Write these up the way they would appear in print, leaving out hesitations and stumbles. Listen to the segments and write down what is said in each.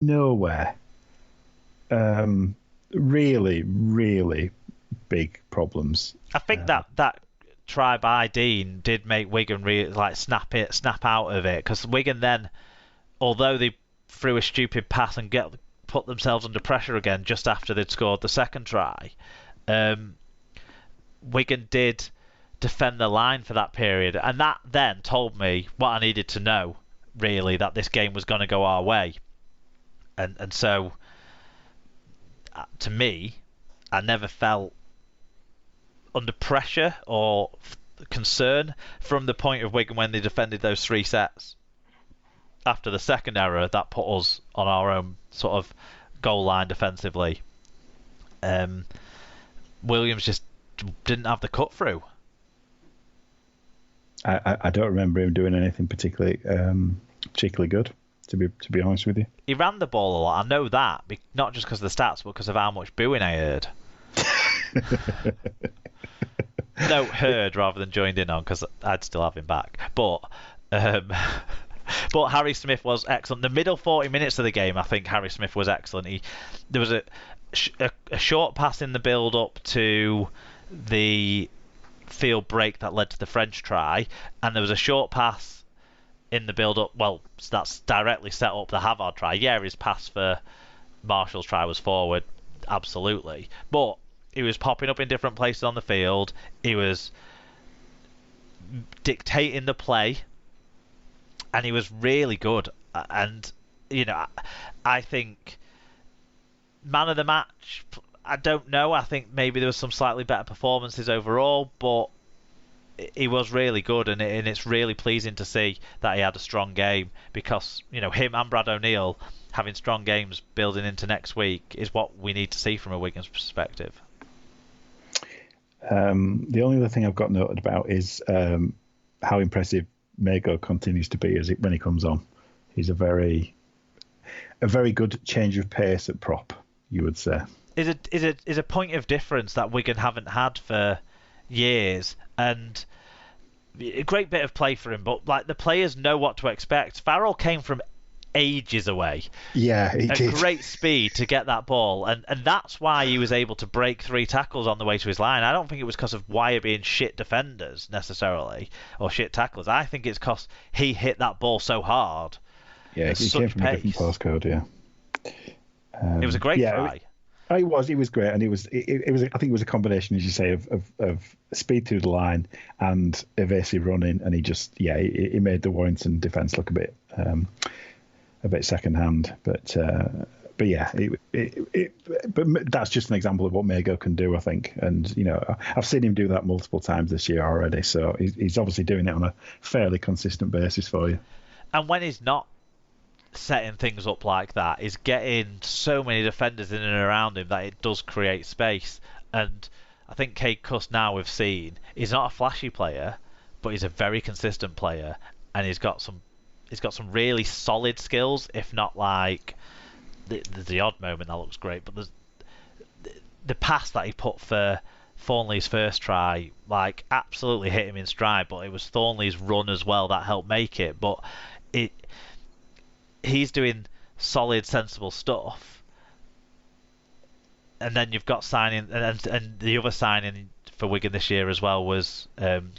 nowhere. Really, really big problems. I think that try by Dean did make Wigan like snap out of it, because Wigan then, although they threw a stupid pass and put themselves under pressure again just after they'd scored the second try, Wigan did defend the line for that period, and that then told me what I needed to know, really, that this game was going to go our way. And so, to me, I never felt under pressure or concern from the point of Wigan when they defended those three sets. After the second error, that put us on our own sort of goal line defensively. Williams just didn't have the cut through. I don't remember him doing anything particularly good. To be honest with you, He ran the ball a lot. I know that, not just because of the stats, but because of how much booing I heard. No, heard rather than joined in on, because I'd still have him back. But Harry Smith was excellent. The middle 40 minutes of the game, I think Harry Smith was excellent. There was a short pass in the build-up to the field break that led to the French try, and there was a short pass in the build-up. Well, that's directly set up the Havard try. Yeah, his pass for Marshall's try was forward, absolutely. But he was popping up in different places on the field. He was dictating the play, and he was really good. And, I think man of the match, I don't know. I think maybe there was some slightly better performances overall, but he was really good, and it's really pleasing to see that he had a strong game, because him and Brad O'Neill having strong games building into next week is what we need to see from a Wigan's perspective. The only other thing I've got noted about is how impressive Mago continues to be when he comes on. He's a very good change of pace at prop, you would say. Is a point of difference that Wigan haven't had for years, and a great bit of play for him, but like the players know what to expect. Farrell came from ages away. Yeah, he did. Great speed to get that ball, and that's why he was able to break 3 tackles on the way to his line. I don't think it was because of Wire being shit defenders necessarily, or shit tacklers. I think it's because he hit that ball so hard. Yeah, he came from a different postcode. Yeah, it was a great try. He was great, and it was. I think it was a combination, as you say, of speed through the line and evasive running, and he made the Warrington defence look a bit second hand. But yeah, but that's just an example of what Mago can do, I think. And I've seen him do that multiple times this year already, so he's obviously doing it on a fairly consistent basis for you. And when he's not setting things up like that, is getting so many defenders in and around him that it does create space. And I think Cade Cuss, now we've seen, he's not a flashy player, but he's a very consistent player, and he's got some really solid skills. If not, like there's the odd moment that looks great, but there's the pass that he put for Thornley's first try, like absolutely hit him in stride. But it was Thornley's run as well that helped make it. But he's doing solid, sensible stuff. And then you've got signing, and the other signing for Wigan this year as well was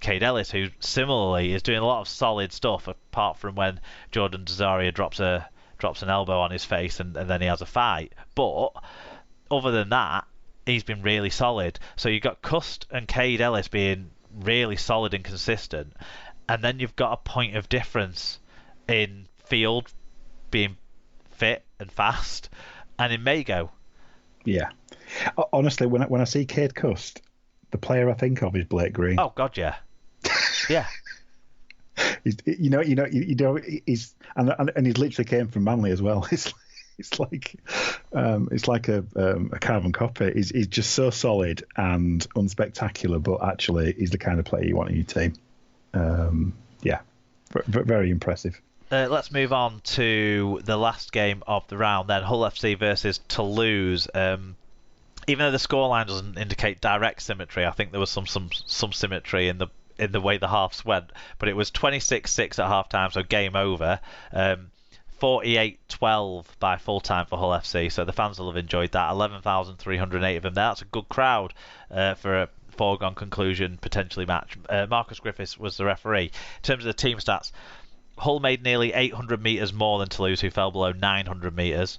Cade Ellis, who similarly is doing a lot of solid stuff, apart from when Jordan Desaria drops an elbow on his face and then he has a fight. But other than that, he's been really solid. So you've got Cust and Cade Ellis being really solid and consistent, and then you've got a point of difference in Field being fit and fast, and in Mago. Yeah, honestly, when I see Cade Cust, the player I think of is Blake Green. Oh God, yeah, yeah. He's and he's literally came from Manly as well. It's like a carbon copy. He's just so solid and unspectacular, but actually he's the kind of player you want in your team. Yeah, very impressive. Let's move on to the last game of the round then, Hull FC versus Toulouse. Even though the scoreline doesn't indicate direct symmetry, I think there was some symmetry in the way the halves went. But it was 26-6 at half time, so game over. 48-12 by full time for Hull FC, so the fans will have enjoyed that. 11,308 of them there. That's a good crowd for a foregone conclusion potentially match. Marcus Griffiths was the referee. In terms of the team stats, Hull made nearly 800 metres more than Toulouse, who fell below 900 metres.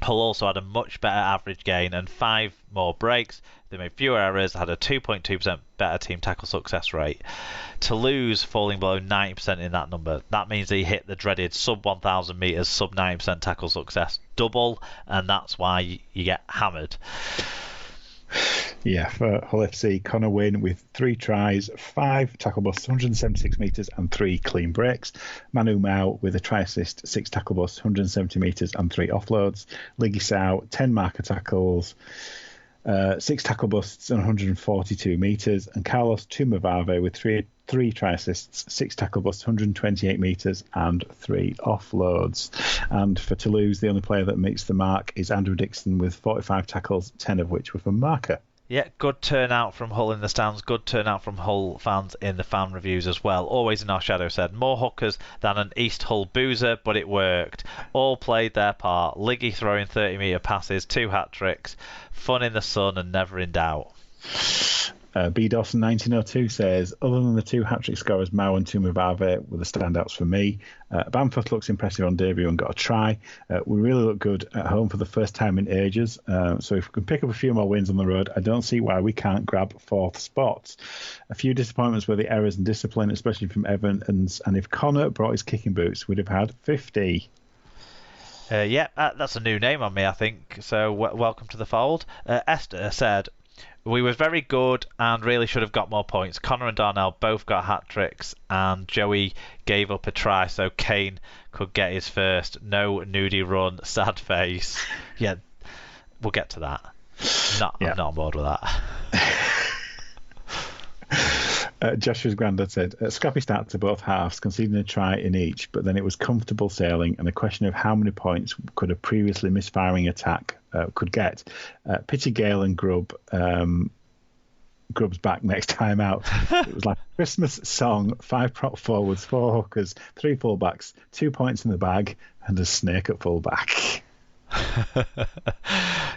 Hull also had a much better average gain and 5 more breaks. They made fewer errors, had a 2.2% better team tackle success rate. Toulouse falling below 90% in that number. That means he hit the dreaded sub 1,000 metres, sub 90% tackle success double, and that's why you get hammered. Yeah, for Hull FC, Connor Wynn with 3 tries, 5 tackle busts, 176 metres and 3 clean breaks. Manu Mao with a try assist, 6 tackle busts, 170 metres and 3 offloads. Liggy Sao, 10 marker tackles, 6 tackle busts and 142 metres. And Carlos Tumavave with 3 try assists, 6 tackle busts, 128 metres and 3 offloads. And for Toulouse, the only player that meets the mark is Andrew Dixon with 45 tackles, 10 of which were from marker. Yeah, good turnout from Hull in the stands, good turnout from Hull fans in the fan reviews as well. Always in our shadow said, more hookers than an East Hull boozer, but it worked. All played their part. Liggy throwing 30-metre passes, 2 hat-tricks, fun in the sun and never in doubt. B. Dawson 1902 says, other than the 2 hat-trick scorers, Mao and Tumavave were the standouts for me. Bamford looks impressive on debut and got a try. We really look good at home for the first time in ages. So if we can pick up a few more wins on the road, I don't see why we can't grab 4th spots. A few disappointments were the errors and discipline, especially from Evans. And if Connor brought his kicking boots, we'd have had 50. That's a new name on me, I think. So welcome to the fold. Esther said, we were very good and really should have got more points. Connor and Darnell both got hat-tricks and Joey gave up a try so Kane could get his first. No nudie run, sad face. Yeah, we'll get to that. I'm not on board with that. Joshua's granddad said, scrappy start to both halves, conceding a try in each, but then it was comfortable sailing and a question of how many points could a previously misfiring attack could get. Pity Gale and Grubb's back next time out. It was like a Christmas song, 5 prop forwards, 4 hookers, 3 fullbacks, 2 points in the bag, and a snake at fullback.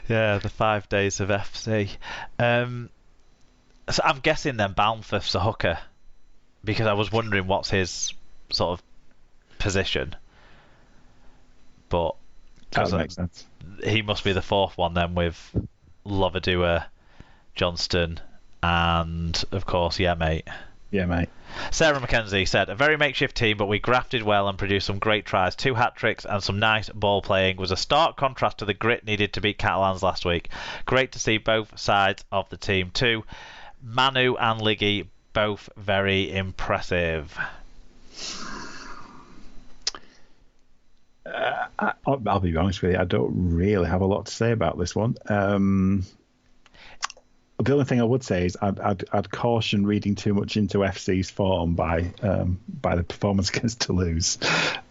Yeah, the 5 days of FC. So I'm guessing then Balmforth's a hooker, because I was wondering what's his sort of position. But that makes sense. He must be the 4th one then, with Lovadua, Johnston, and of course, yeah, mate. Sarah McKenzie said, a very makeshift team, but we grafted well and produced some great tries. 2 hat-tricks and some nice ball playing was a stark contrast to the grit needed to beat Catalans last week. Great to see both sides of the team too. Manu and Liggy, both very impressive. I'll be honest with you, I don't really have a lot to say about this one. The only thing I would say is I'd caution reading too much into FC's form by the performance against Toulouse,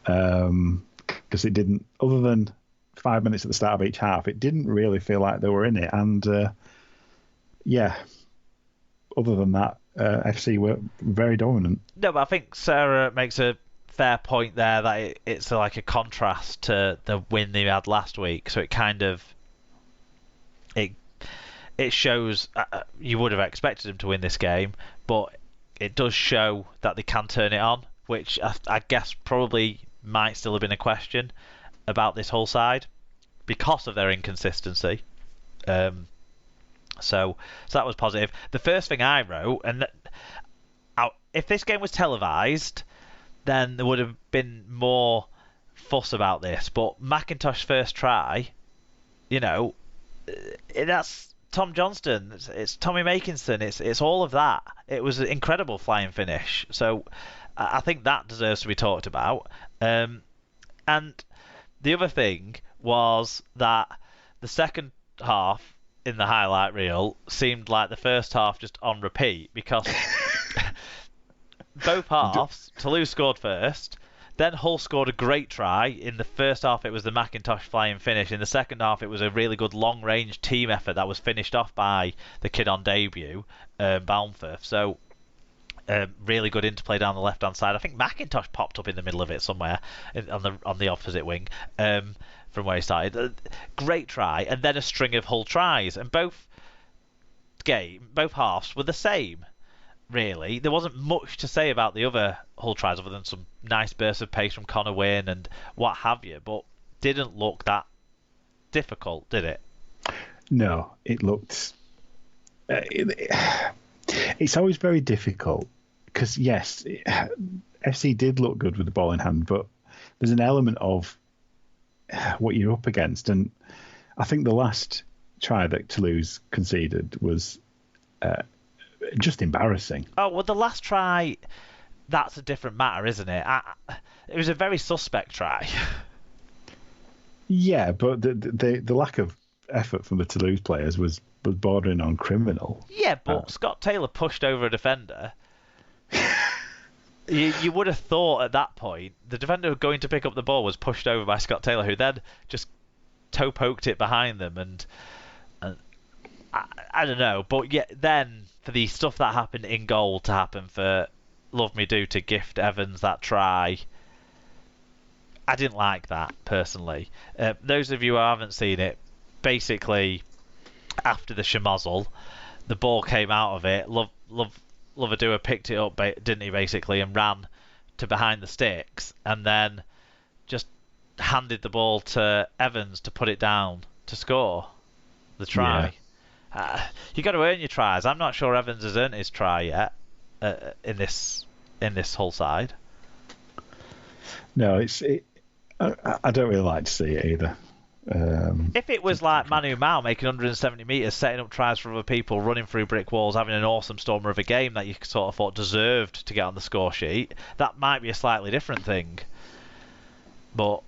because it didn't, other than 5 minutes at the start of each half, it didn't really feel like they were in it. And other than that, FC were very dominant. No, but I think Sarah makes a fair point there that it's like a contrast to the win they had last week. So it kind of it shows you would have expected them to win this game, but it does show that they can turn it on, which I guess probably might still have been a question about this whole side because of their inconsistency. So that was positive. The first thing I wrote, and if this game was televised, then there would have been more fuss about this. But McIntosh's first try, that's Tom Johnston, it's Tommy Makinson, it's all of that. It was an incredible flying finish. So I think that deserves to be talked about. And the other thing was that the second half in the highlight reel seemed like the first half just on repeat, because both halves, Toulouse scored first, then Hull scored a great try. In the first half it was the McIntosh flying finish, in the second half it was a really good long range team effort that was finished off by the kid on debut, Balmforth. So Really good interplay down the left-hand side. I think McIntosh popped up in the middle of it somewhere on the opposite wing from where he started. Great try, and then a string of Hull tries, and both halves were the same. Really, there wasn't much to say about the other Hull tries other than some nice bursts of pace from Connor Wynne and what have you, but didn't look that difficult, did it? No, it looked. It's always very difficult because, yes, FC did look good with the ball in hand, but there's an element of what you're up against. And I think the last try that Toulouse conceded was just embarrassing. Oh, well, the last try, that's a different matter, isn't it? It was a very suspect try. Yeah, but the lack of effort from the Toulouse players was bordering on criminal. Yeah, but Scott Taylor pushed over a defender. You would have thought at that point the defender going to pick up the ball was pushed over by Scott Taylor, who then just toe poked it behind them, and I don't know. But yeah, then for the stuff that happened in goal to happen for Love Me Do to gift Evans that try, I didn't like that personally. Those of you who haven't seen it, basically after the schmozzle, the ball came out of it. Lovadua picked it up, didn't he, basically, and ran to behind the sticks, and then just handed the ball to Evans to put it down to score the try. Yeah. You got to earn your tries. I'm not sure Evans has earned his try yet in this Hull side. No, I don't really like to see it either. If it was like Manu Mao making 170 metres, setting up tries for other people, running through brick walls, having an awesome stormer of a game that you sort of thought deserved to get on the score sheet, that might be a slightly different thing. But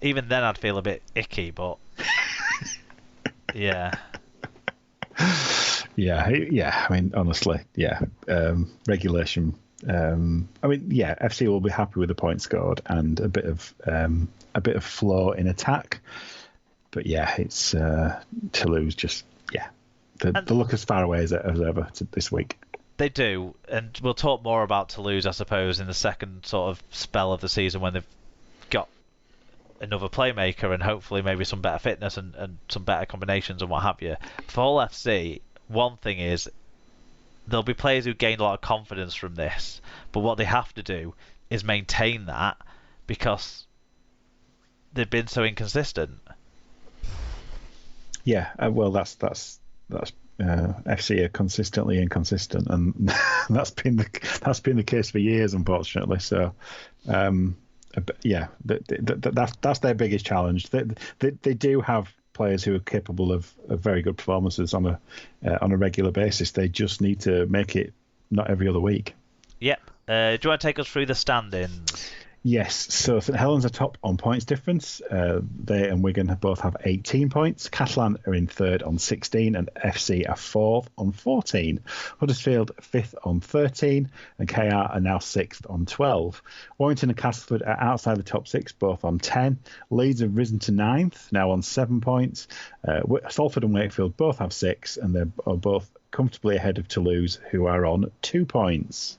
even then I'd feel a bit icky, but yeah. Yeah, I mean, honestly, yeah. Regulation. FC will be happy with the points scored and a bit of flow in attack, but yeah, it's Toulouse just they look as far away as ever this week. They do, and we'll talk more about Toulouse, I suppose, in the second sort of spell of the season when they've got another playmaker and hopefully maybe some better fitness and some better combinations and what have you. For Hull FC, one thing is, there'll be players who gain a lot of confidence from this, but what they have to do is maintain that because they've been so inconsistent. Yeah, well, that's FC are consistently inconsistent, and that's been the case for years, unfortunately. So, that's their biggest challenge. They do have players who are capable of very good performances on a regular basis. They just need to make it not every other week. Yep. Do you want to take us through the standings? Yes. So St Helens are top on points difference. They and Wigan both have 18 points. Catalan are in third on 16, and FC are fourth on 14. Huddersfield fifth on 13, and KR are now sixth on 12. Warrington and Castleford are outside the top six, both on 10. Leeds have risen to ninth, now on 7 points. Salford and Wakefield both have 6, and they're both comfortably ahead of Toulouse, who are on 2 points.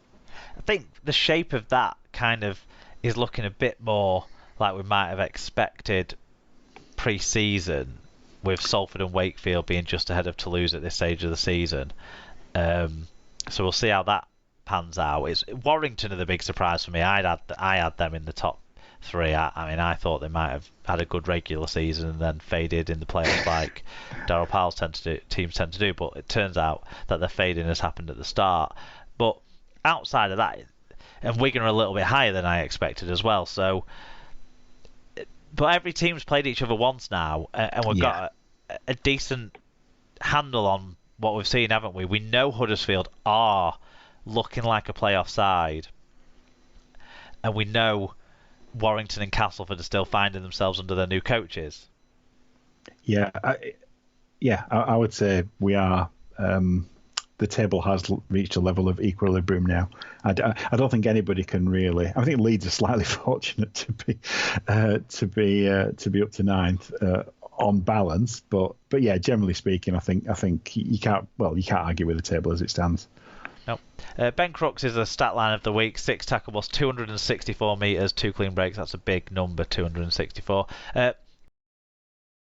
I think the shape of that kind of is looking a bit more like we might have expected pre-season, with Salford and Wakefield being just ahead of Toulouse at this stage of the season. So we'll see how that pans out. Warrington are the big surprise for me. I had them in the top 3. I thought they might have had a good regular season and then faded in the playoffs like Daryl Powell's teams tend to do, but it turns out that the fading has happened at the start. But outside of that, and Wigan are a little bit higher than I expected as well. So, but every team's played each other once now, and we've got a decent handle on what we've seen, haven't we? We know Huddersfield are looking like a playoff side, and we know Warrington and Castleford are still finding themselves under their new coaches. Yeah, I would say we are. The table has reached a level of equilibrium now. I don't think anybody can really. I think Leeds are slightly fortunate to be up to ninth on balance, but yeah, generally speaking, I think you can't argue with the table as it stands. No. Ben Crooks is a stat line of the week. 6 tackle loss, 264 metres, 2 clean breaks. That's a big number, 264.